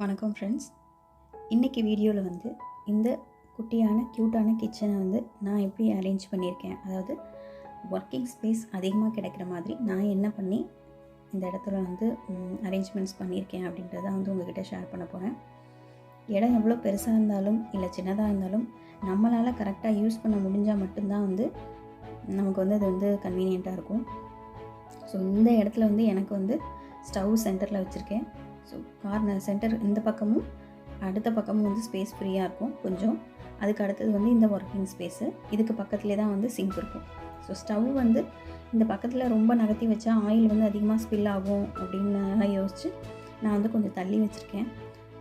வணக்கம் ஃப்ரெண்ட்ஸ். இன்றைக்கி வீடியோவில் வந்து இந்த குட்டியான க்யூட்டான கிச்சனை வந்து நான் எப்படி அரேஞ்ச் பண்ணியிருக்கேன், அதாவது ஒர்க்கிங் ஸ்பேஸ் அதிகமாக கிடைக்கிற மாதிரி நான் என்ன பண்ணி இந்த இடத்துல வந்து அரேஞ்ச்மெண்ட்ஸ் பண்ணியிருக்கேன் அப்படின்றத வந்து உங்கள்கிட்ட ஷேர் பண்ண போகிறேன். இடம் எவ்வளோ பெருசாக இருந்தாலும் இல்லை சின்னதாக இருந்தாலும் நம்மளால் கரெக்டாக யூஸ் பண்ண முடிஞ்சால் மட்டும்தான் வந்து நமக்கு வந்து அது வந்து கன்வீனியண்ட்டாக இருக்கும். ஸோ இந்த இடத்துல வந்து எனக்கு வந்து ஸ்டவ் சென்டரில் வச்சுருக்கேன். ஸோ கார்னர் சென்டர் இந்த பக்கமும் அடுத்த பக்கமும் வந்து ஸ்பேஸ் ஃப்ரீயாக இருக்கும் கொஞ்சம். அதுக்கு அடுத்தது வந்து இந்த ஒர்க்கிங் ஸ்பேஸு, இதுக்கு பக்கத்துலேயே தான் வந்து சிங்க் இருக்கும். ஸோ ஸ்டவ் வந்து இந்த பக்கத்தில் ரொம்ப நகர்த்தி வச்சா ஆயில் வந்து அதிகமாக ஸ்பில் ஆகும் அப்படின்னு யோசித்து நான் வந்து கொஞ்சம் தள்ளி வச்சுருக்கேன்.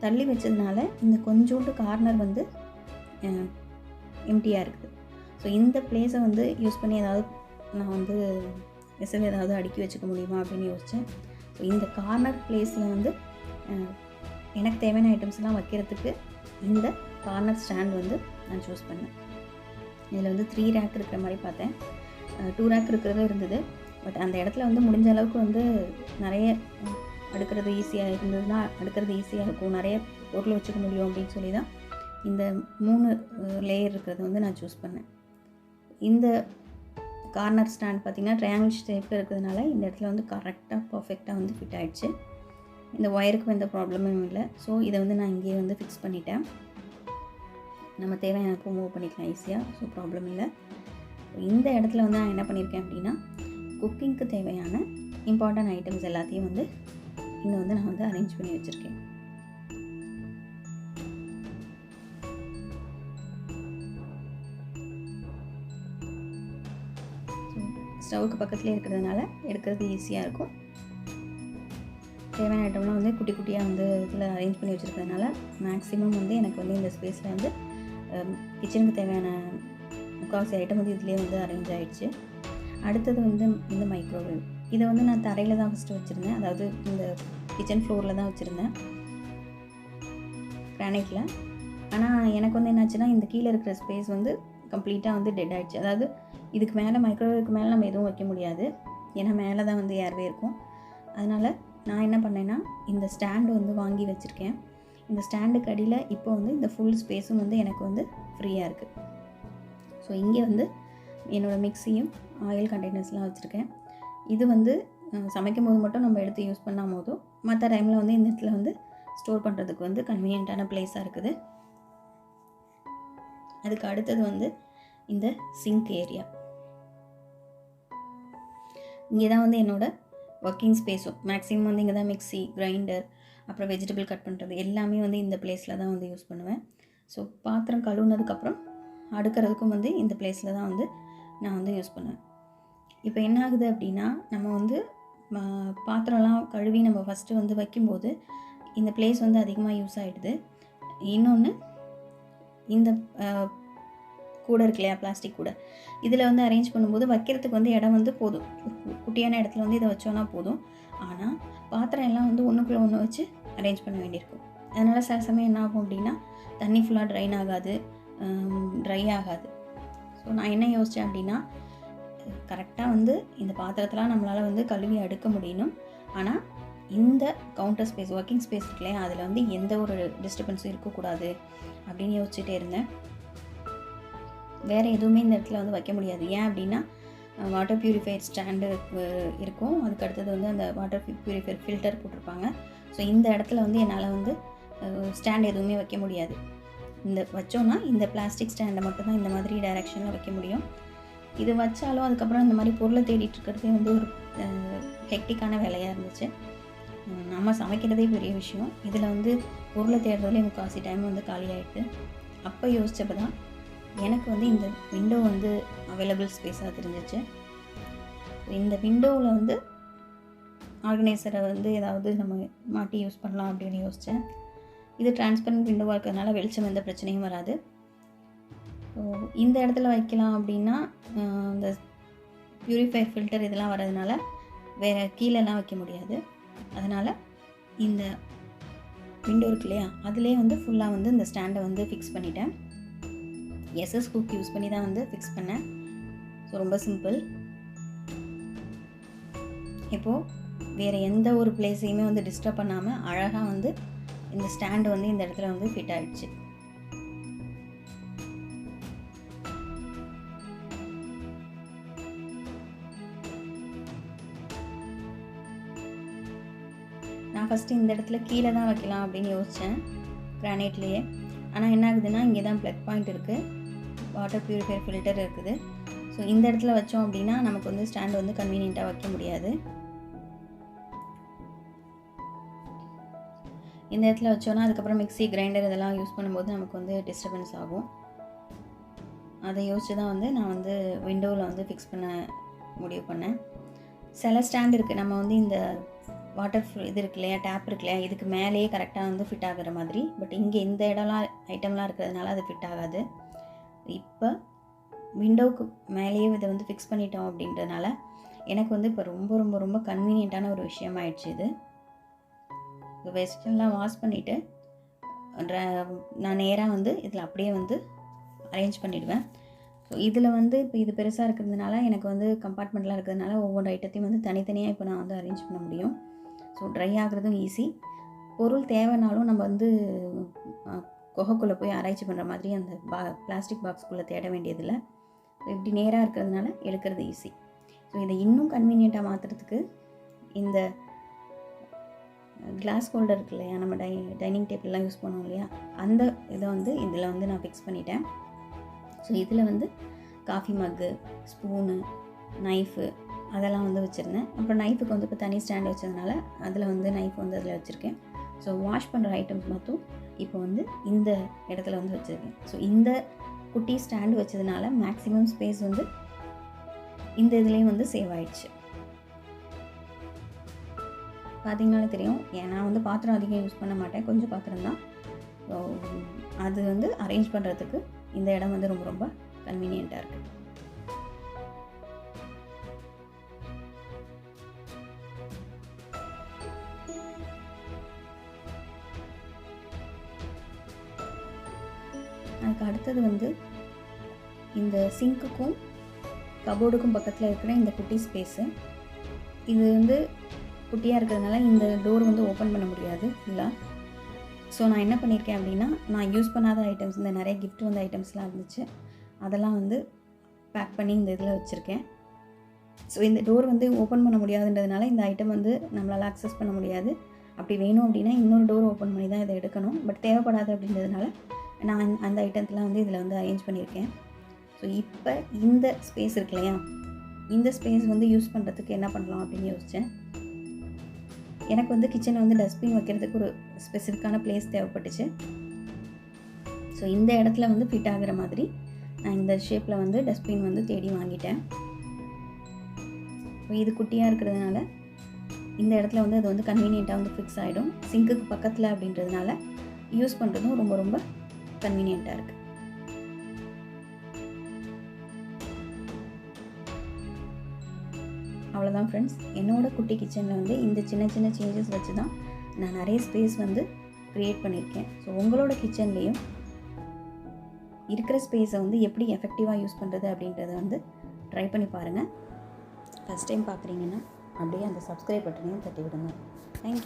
தள்ளி வச்சதுனால இந்த கொஞ்சோண்டு கார்னர் வந்து எம்டியாக இருக்குது. ஸோ இந்த பிளேஸை வந்து யூஸ் பண்ணி ஏதாவது நான் வந்து வெசல் ஏதாவது அடுக்கி வச்சுக்க முடியுமா அப்படின்னு யோசித்தேன். ஸோ இந்த கார்னர் பிளேஸில் வந்து எனக்கு தேவையான ஐட்டம்ஸ்லாம் வைக்கிறதுக்கு இந்த கார்னர் ஸ்டாண்ட் வந்து நான் சூஸ் பண்ணேன். இதில் வந்து 3 ரேக் இருக்கிற மாதிரி பார்த்தேன். 2 ரேக் இருக்கிறதும் இருந்தது. பட் அந்த இடத்துல வந்து முடிஞ்ச அளவுக்கு வந்து நிறைய அடுக்கிறது ஈஸியாக இருந்ததுன்னா அடுக்கிறது ஈஸியாக இருக்கும், நிறைய பொருள் வச்சுக்க முடியும் அப்படின்னு சொல்லி தான் இந்த 3 லேயர் இருக்கிறத வந்து நான் சூஸ் பண்ணேன். இந்த கார்னர் ஸ்டாண்ட் பார்த்திங்கன்னா ட்ரையாங்கிள் ஷேப்பில் இருக்கிறதுனால இந்த இடத்துல வந்து கரெக்டாக பர்ஃபெக்டாக வந்து ஃபிட் ஆகிடுச்சு. இந்த ஒயருக்கும் எந்த ப்ராப்ளமும் இல்லை. ஸோ இதை வந்து நான் இங்கேயே வந்து ஃபிக்ஸ் பண்ணிட்டேன். நம்ம தேவையானப்போ மூவ் பண்ணிக்கலாம் ஈஸியாக. ஸோ ப்ராப்ளம் இல்லை. இந்த இடத்துல வந்து நான் என்ன பண்ணியிருக்கேன் அப்படின்னா குக்கிங்க்கு தேவையான இம்பார்ட்டன்ட் ஐட்டம்ஸ் எல்லாத்தையும் வந்து இங்கே வந்து நான் வந்து அரேஞ்ச் பண்ணி வச்சுருக்கேன். ஸ்டவ்வுக்கு பக்கத்துலேயே இருக்கிறதுனால எடுக்கிறது ஈஸியாக இருக்கும். தேவையான ஐட்டம்லாம் வந்து குட்டி குட்டியாக வந்து இதில் அரேஞ்ச் பண்ணி வச்சுருக்கிறதுனால மேக்ஸிமம் வந்து எனக்கு வந்து இந்த ஸ்பேஸில் வந்து கிச்சனுக்கு தேவையான முக்கால்வாசி ஐட்டம் வந்து இதிலே வந்து அரேஞ்ச் ஆகிடுச்சு. அடுத்தது வந்து இந்த மைக்ரோவேவ். இதை வந்து நான் தரையில் தான் ஃபஸ்ட்டு வச்சுருந்தேன், அதாவது இந்த கிச்சன் ஃப்ளோரில் தான் வச்சுருந்தேன் கிரானைட்டில். ஆனால் எனக்கு வந்து என்னாச்சுன்னா இந்த கீழே இருக்கிற ஸ்பேஸ் வந்து கம்ப்ளீட்டாக வந்து டெட் ஆகிடுச்சு. அதாவது இதுக்கு மேலே மைக்ரோவேவ்க்கு மேலே நம்ம எதுவும் வைக்க முடியாது, ஏன்னா மேலே தான் வந்து ஏர்வே இருக்கும். அதனால் நான் என்ன பண்ணேன்னா இந்த ஸ்டாண்டு வந்து வாங்கி வச்சுருக்கேன். இந்த ஸ்டாண்டுக்கு அடியில் இப்போ வந்து இந்த ஃபுல் ஸ்பேஸும் வந்து எனக்கு வந்து ஃப்ரீயாக இருக்குது. ஸோ இங்கே வந்து என்னோடய மிக்ஸியும் ஆயில் கண்டெய்னர்ஸ்லாம் வச்சுருக்கேன். இது வந்து சமைக்கும் போது மட்டும் நம்ம எடுத்து யூஸ் பண்ணால் போதும், மற்ற டைமில் வந்து இந்த இடத்துல வந்து ஸ்டோர் பண்ணுறதுக்கு வந்து கன்வீனியண்ட்டான பிளேஸாக இருக்குது. அதுக்கு அடுத்தது வந்து இந்த சிங்க் ஏரியா. இங்கே தான் வந்து என்னோடய ஒர்க்கிங் ஸ்பேஸும் மேக்ஸிமம் வந்து இங்கே தான் மிக்ஸி, கிரைண்டர், அப்புறம் வெஜிடபிள் கட் பண்ணுறது எல்லாமே வந்து இந்த பிளேஸில் தான் வந்து யூஸ் பண்ணுவேன். ஸோ பாத்திரம் கழுவுனதுக்கப்புறம் அடுக்கிறதுக்கும் வந்து இந்த பிளேஸில் தான் வந்து நான் வந்து யூஸ் பண்ணுவேன். இப்போ என்ன ஆகுது அப்படின்னா நம்ம வந்து பாத்திரம்லாம் கழுவி நம்ம ஃபஸ்ட்டு வந்து வைக்கும்போது இந்த பிளேஸ் வந்து அதிகமாக யூஸ் ஆகிடுது. இன்னொன்று இந்த கூடை இருக்கு இல்லையா, பிளாஸ்டிக் கூடை, இதில் வந்து அரேஞ்ச் பண்ணும்போது வைக்கிறதுக்கு வந்து இடம் வந்து போதும், குட்டியான இடத்துல வந்து இதை வச்சோன்னா போதும். ஆனால் பாத்திரம் எல்லாம் வந்து ஒன்றுக்குள்ளே ஒன்று வச்சு அரேஞ்ச் பண்ண வேண்டியிருக்கும். அதனால் சில சமயம் என்ன ஆகும் அப்படின்னா தண்ணி ஃபுல்லாக ட்ரை ஆகாது. ஸோ நான் என்ன யோசித்தேன் அப்படின்னா கரெக்டாக வந்து இந்த பாத்திரத்தெலாம் நம்மளால் வந்து கழுவி அடுக்க முடியணும், ஆனால் இந்த கவுண்டர் ஸ்பேஸ் ஒர்க்கிங் ஸ்பேஸ் இருக்கு இல்லையா, அதில் வந்து எந்த ஒரு டிஸ்டர்பன்ஸும் இருக்கக்கூடாது அப்படின்னு யோசிச்சுட்டே இருந்தேன். வேறு எதுவுமே இந்த இடத்துல வந்து வைக்க முடியாது. ஏன் அப்படின்னா வாட்டர் ப்யூரிஃபையர் ஸ்டாண்டு இருக்கும், அதுக்கு அடுத்தது வந்து அந்த வாட்டர் ப்யூரிஃபையர் ஃபில்டர் போட்டிருப்பாங்க. ஸோ இந்த இடத்துல வந்து என்னால் வந்து ஸ்டாண்ட் எதுவுமே வைக்க முடியாது. இந்த வச்சோன்னா இந்த பிளாஸ்டிக் ஸ்டாண்டை மட்டும் தான் இந்த மாதிரி டைரெக்ஷனில் வைக்க முடியும். இது வச்சாலும் அதுக்கப்புறம் இந்த மாதிரி பொருளை தேடிட்டு இருக்கிறதே வந்து ஒரு ஹெக்டிக்கான வேலையாக இருந்துச்சு. நம்ம சமைக்கிறதே பெரிய விஷயம், இதில் வந்து பொருளை தேடுறதுலேயே முக்கால்வாசி டைம் வந்து காலியாகிட்டு. அப்போ யோசித்தப்போ தான் எனக்கு வந்து இந்த விண்டோ வந்து அவைலபிள் ஸ்பேஸாக தெரிஞ்சிச்சு. இந்த விண்டோவில் வந்து ஆர்கனைசரை வந்து ஏதாவது நம்ம மாட்டி யூஸ் பண்ணலாம் அப்படின்னு யோசித்தேன். இது டிரான்ஸ்பரண்ட் விண்டோவாக இருக்கிறதுனால வெளிச்சம் எந்த பிரச்சனையும் வராது. ஸோ இந்த இடத்துல வைக்கலாம் அப்படின்னா இந்த ப்யூரிஃபையர் ஃபில்டர் இதெல்லாம் வர்றதுனால வேறு கீழெல்லாம் வைக்க முடியாது. அதனால் இந்த விண்டோ இருக்கு இல்லையா, அதிலே வந்து ஃபுல்லாக வந்து இந்த ஸ்டாண்டை வந்து ஃபிக்ஸ் பண்ணிட்டேன். எஸ்எஸ் ஹூக் யூஸ் பண்ணி தான் வந்து ஃபிக்ஸ் பண்ணேன். ஸோ ரொம்ப சிம்பிள். இப்போது வேறு எந்த ஒரு பிளேஸையுமே வந்து டிஸ்டர்ப் பண்ணாமல் அழகாக வந்து இந்த ஸ்டாண்டு வந்து இந்த இடத்துல வந்து ஃபிட் ஆகிடுச்சு. நான் ஃபஸ்ட்டு இந்த இடத்துல கீழே தான் வைக்கலாம் அப்படின்னு யோசித்தேன், கிரானைட்லேயே. ஆனால் என்ன ஆகுதுன்னா, இங்கே தான் ப்ளக் பாயிண்ட் இருக்குது, வாட்டர் ப்யூரிஃபையர் ஃபில்டர் இருக்குது. ஸோ இந்த இடத்துல வச்சோம் அப்படின்னா நமக்கு வந்து ஸ்டாண்டு வந்து கன்வீனியண்ட்டாக வைக்க முடியாது. இந்த இடத்துல வச்சோன்னா அதுக்கப்புறம் மிக்ஸி, கிரைண்டர் இதெல்லாம் யூஸ் பண்ணும்போது நமக்கு வந்து டிஸ்டர்பன்ஸ் ஆகும். அதை யோசித்து தான் வந்து நான் வந்து விண்டோவில் வந்து ஃபிக்ஸ் பண்ண முடிவு பண்ணேன். சில ஸ்டாண்ட் இருக்குது, நம்ம வந்து இந்த வாட்டர் இது இருக்கு இல்லையா, டேப் இருக்கு இல்லையா, இதுக்கு மேலேயே கரெக்டாக வந்து ஃபிட் ஆகிற மாதிரி. பட் இங்கே இந்த இடம்லாம் ஐட்டம்லாம் இருக்கிறதுனால அது ஃபிட் ஆகாது. இப்போ விண்டோவுக்கு மேலேயே இதை வந்து ஃபிக்ஸ் பண்ணிட்டோம் அப்படின்றதுனால எனக்கு வந்து இப்போ ரொம்ப ரொம்ப ரொம்ப கன்வீனியண்ட்டான ஒரு விஷயமாயிடுச்சு இது. வெஸ்டர்ன்லாம் வாஷ் பண்ணிவிட்டு நான் நேராக வந்து இதில் அப்படியே வந்து அரேஞ்ச் பண்ணிவிடுவேன். ஸோ இதில் வந்து இப்போ இது பெருசாக இருக்கிறதுனால எனக்கு வந்து கம்பார்ட்மெண்ட்லாம் இருக்கிறதுனால ஒவ்வொரு ஐட்டத்தையும் வந்து தனித்தனியாக இப்போ நான் வந்து அரேஞ்ச் பண்ண முடியும். ஸோ ட்ரை ஆகிறதும் ஈஸி. பொருள் தேவைனாலும் நம்ம வந்து குகைக்குள்ளே போய் ஆராய்ச்சி பண்ணுற மாதிரி அந்த பிளாஸ்டிக் பாக்ஸ்குள்ளே தேட வேண்டியதில்லை. இப்படி நேராக இருக்கிறதுனால எடுக்கிறது ஈஸி. ஸோ இதை இன்னும் கன்வீனியண்ட்டாக மாற்றுறதுக்கு இந்த கிளாஸ் ஹோல்டர் இருக்கு இல்லையா, நம்ம டைனிங் டேபிள்லாம் யூஸ் பண்ணுவோம் இல்லையா, அந்த இதை வந்து இதில் வந்து நான் ஃபிக்ஸ் பண்ணிட்டேன். ஸோ இதில் வந்து காஃபி மக்கு, ஸ்பூனு, நைஃபு அதெல்லாம் வந்து வச்சுருந்தேன். அப்புறம் நைஃபுக்கு வந்து இப்போ தனி ஸ்டாண்ட் வச்சதுனால அதில் வந்து நைஃப் வந்து அதில் வச்சுருக்கேன். ஸோ வாஷ் பண்ணுற ஐட்டம்ஸ் மட்டும் இப்போ வந்து இந்த இடத்துல வந்து வச்சுருக்கேன். ஸோ இந்த குட்டி ஸ்டாண்டு வச்சதுனால மேக்ஸிமம் ஸ்பேஸ் வந்து இந்த இதுலேயும் வந்து சேவ் ஆயிடுச்சு. பார்த்திங்கனாலே தெரியும், நான் வந்து பாத்திரம் அதிகம் யூஸ் பண்ண மாட்டேன், கொஞ்சம் பாத்திரம் தான். ஸோ அது வந்து அரேஞ்ச் பண்ணுறதுக்கு இந்த இடம் வந்து ரொம்ப ரொம்ப கன்வீனியண்ட்டாக இருக்குது. அதுக்கு அடுத்தது வந்து இந்த சிங்க்குக்கும் கபோர்டுக்கும் பக்கத்தில் இருக்கிற இந்த குட்டி ஸ்பேஸு, இது வந்து குட்டியாக இருக்கிறதுனால இந்த டோர் வந்து ஓப்பன் பண்ண முடியாது இல்லை. ஸோ நான் என்ன பண்ணியிருக்கேன் அப்படின்னா, நான் யூஸ் பண்ணாத ஐட்டம்ஸ், இந்த நிறைய கிஃப்ட் வந்த ஐட்டம்ஸ்லாம் இருந்துச்சு, அதெல்லாம் வந்து பேக் பண்ணி இந்த இதில் வச்சுருக்கேன். ஸோ இந்த டோர் வந்து ஓப்பன் பண்ண முடியாதுன்றதுனால இந்த ஐட்டம் வந்து நம்மளால் அக்சஸ் பண்ண முடியாது. அப்படி வேணும் அப்படின்னா இன்னொரு டோர் ஓப்பன் பண்ணி தான் இதை எடுக்கணும். பட் தேவைப்படாது அப்படின்றதுனால நான் அந்த ஐட்டத்தெலாம் வந்து இதில் வந்து அரேஞ்ச் பண்ணியிருக்கேன். ஸோ இப்போ இந்த ஸ்பேஸ் இருக்கு இல்லையா, இந்த ஸ்பேஸ் வந்து யூஸ் பண்ணுறதுக்கு என்ன பண்ணலாம் அப்படின்னு யோசித்தேன். எனக்கு வந்து கிச்சனில் வந்து டஸ்ட்பின் வைக்கிறதுக்கு ஒரு ஸ்பெசிஃபிக்கான பிளேஸ் தேவைப்பட்டுச்சு. ஸோ இந்த இடத்துல வந்து ஃபிட் ஆகிற மாதிரி நான் இந்த ஷேப்பில் வந்து டஸ்ட்பின் வந்து தேடி வாங்கிட்டேன். ஸோ இது குட்டியாக இருக்கிறதுனால இந்த இடத்துல வந்து அது வந்து கன்வீனியண்ட்டாக வந்து ஃபிக்ஸ் ஆகிடும். சிங்க்குக்கு பக்கத்தில் அப்படின்றதுனால யூஸ் பண்ணுறதும் ரொம்ப ரொம்ப கன்வீனியண்ட்டாக இருக்குது. அவ்வளோதான் ஃப்ரெண்ட்ஸ், என்னோடய குட்டி கிச்சனில் வந்து இந்த சின்ன சின்ன சேஞ்சஸ் வச்சு தான் நான் நிறைய ஸ்பேஸ் வந்து க்ரியேட் பண்ணியிருக்கேன். ஸோ உங்களோட கிச்சன்லேயும் இருக்கிற ஸ்பேஸை வந்து எப்படி எஃபெக்டிவாக யூஸ் பண்ணுறது அப்படின்றத வந்து ட்ரை பண்ணி பாருங்கள். ஃபஸ்ட் டைம் பார்க்குறீங்கன்னா அப்படியே அந்த சப்ஸ்கிரைப் பட்டனையும் தட்டி விடுங்க. தேங்க்யூ.